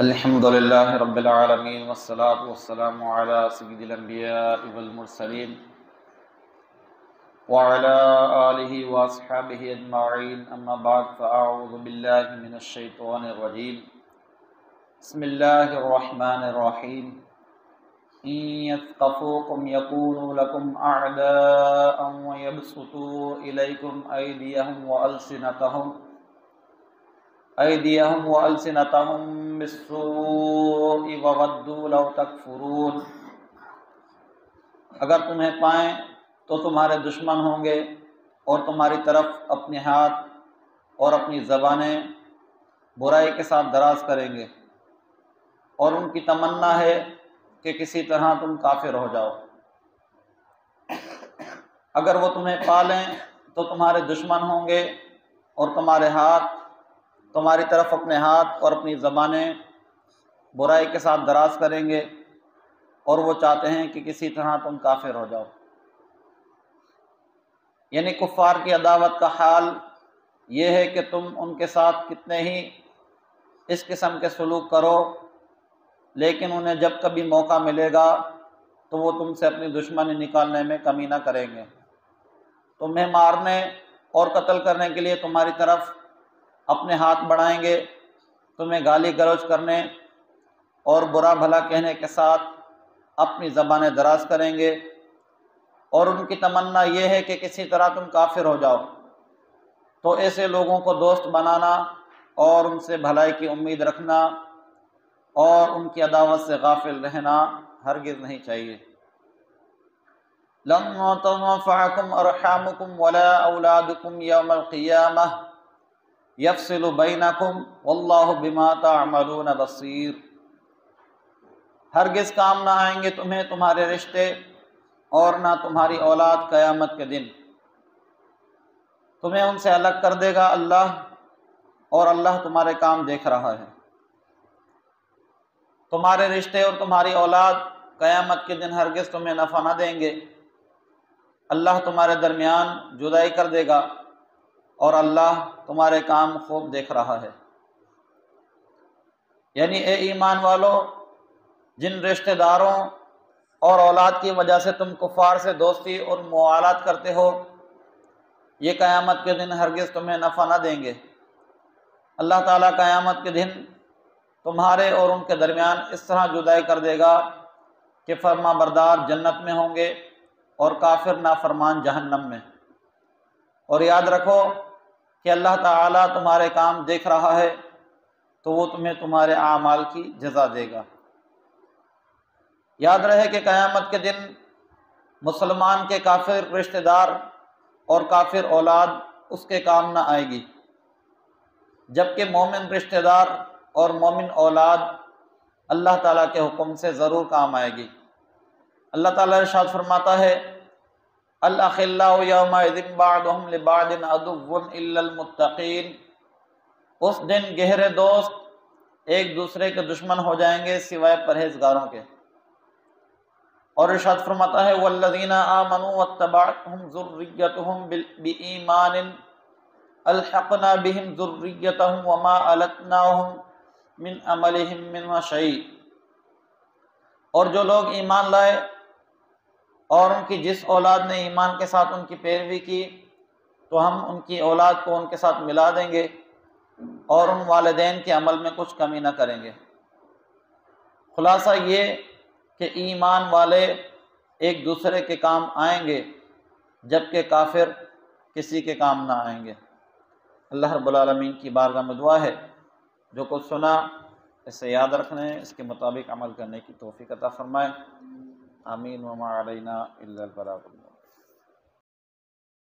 الحمد لله رب العالمين والصلاة والسلام على سيد الأنبياء والمرسلين وعلى آله وأصحابه أجمعين أما بعد فأعوذ بالله من الشيطان الرجيم بسم الله الرحمن الرحيم إن يثقفوكم يكونوا لكم أعداء ويبسطوا إليكم أيديهم وألسنتهم بالسوء وودوا لو تکفرون۔ اگر تمہیں پائیں تو تمہارے دشمن ہوں گے اور تمہاری طرف اپنے ہاتھ اور اپنی زبانیں برائی کے ساتھ دراز کریں گے، اور ان کی تمنا ہے کہ کسی طرح تم کافر ہو جاؤ۔ اگر وہ تمہیں پالیں تو تمہارے دشمن ہوں گے اور تمہاری طرف اپنے ہاتھ اور اپنی زبانیں برائی کے ساتھ دراز کریں گے، اور وہ چاہتے ہیں کہ کسی طرح تم کافر ہو جاؤ۔ یعنی کفار کی عداوت کا حال یہ ہے کہ تم ان کے ساتھ کتنے ہی اس قسم کے سلوک کرو، لیکن انہیں جب کبھی موقع ملے گا تو وہ تم سے اپنی دشمنی نکالنے میں کمی نہ کریں گے۔ تمہیں مارنے اور قتل کرنے کے لیے تمہاری طرف اپنے ہاتھ بڑھائیں گے، تمہیں گالی گلوچ کرنے اور برا بھلا کہنے کے ساتھ اپنی زبانیں دراز کریں گے، اور ان کی تمنا یہ ہے کہ کسی طرح تم کافر ہو جاؤ۔ تو ایسے لوگوں کو دوست بنانا اور ان سے بھلائی کی امید رکھنا اور ان کی عداوت سے غافل رہنا ہرگز نہیں چاہیے۔ لن تنفعکم ارحامکم ولا اولادکم یوم القیامہ یفصل بینکم واللہ بما تعملون بصیر۔ ہرگز کام نہ آئیں گے تمہیں تمہارے رشتے اور نہ تمہاری اولاد قیامت کے دن۔ تمہیں ان سے الگ کر دے گا اللہ، اور اللہ تمہارے کام دیکھ رہا ہے۔ تمہارے رشتے اور تمہاری اولاد قیامت کے دن ہرگز تمہیں نفع نہ دیں گے۔ اللہ تمہارے درمیان جدائی کر دے گا، اور اللہ تمہارے کام خوب دیکھ رہا ہے۔ یعنی اے ایمان والو، جن رشتہ داروں اور اولاد کی وجہ سے تم کفار سے دوستی اور موالات کرتے ہو، یہ قیامت کے دن ہرگز تمہیں نفع نہ دیں گے۔ اللہ تعالیٰ قیامت کے دن تمہارے اور ان کے درمیان اس طرح جدائی کر دے گا کہ فرما بردار جنت میں ہوں گے اور کافر نافرمان جہنم میں۔ اور یاد رکھو کہ اللہ تعالیٰ تمہارے کام دیکھ رہا ہے، تو وہ تمہیں تمہارے اعمال کی جزا دے گا۔ یاد رہے کہ قیامت کے دن مسلمان کے کافر رشتہ دار اور کافر اولاد اس کے کام نہ آئے گی، جبکہ مومن رشتہ دار اور مومن اولاد اللہ تعالیٰ کے حکم سے ضرور کام آئے گی۔ اللہ تعالیٰ ارشاد فرماتا ہے الاخلاء یومئذ بعضهم لبعض عدو الا المتقین۔ اس دن گہرے دوست ایک دوسرے کے دشمن ہو جائیں گے سوائے پرہیزگاروں کے۔ اور ارشاد فرماتا ہے والذین آمنوا واتبعتهم ذریتهم بإیمان الحقنا بهم ذریتهم وما التناهم من عملهم من شیء۔ اور جو لوگ ایمان لائے اور ان کی جس اولاد نے ایمان کے ساتھ ان کی پیروی کی، تو ہم ان کی اولاد کو ان کے ساتھ ملا دیں گے اور ان والدین کے عمل میں کچھ کمی نہ کریں گے۔ خلاصہ یہ کہ ایمان والے ایک دوسرے کے کام آئیں گے، جبکہ کافر کسی کے کام نہ آئیں گے۔ اللہ رب العالمین کی بارگاہ میں دعا ہے جو کچھ سنا اسے یاد رکھنے، اس کے مطابق عمل کرنے کی توفیق عطا فرمائے۔ آمین۔ وما علینا الا البلاغ۔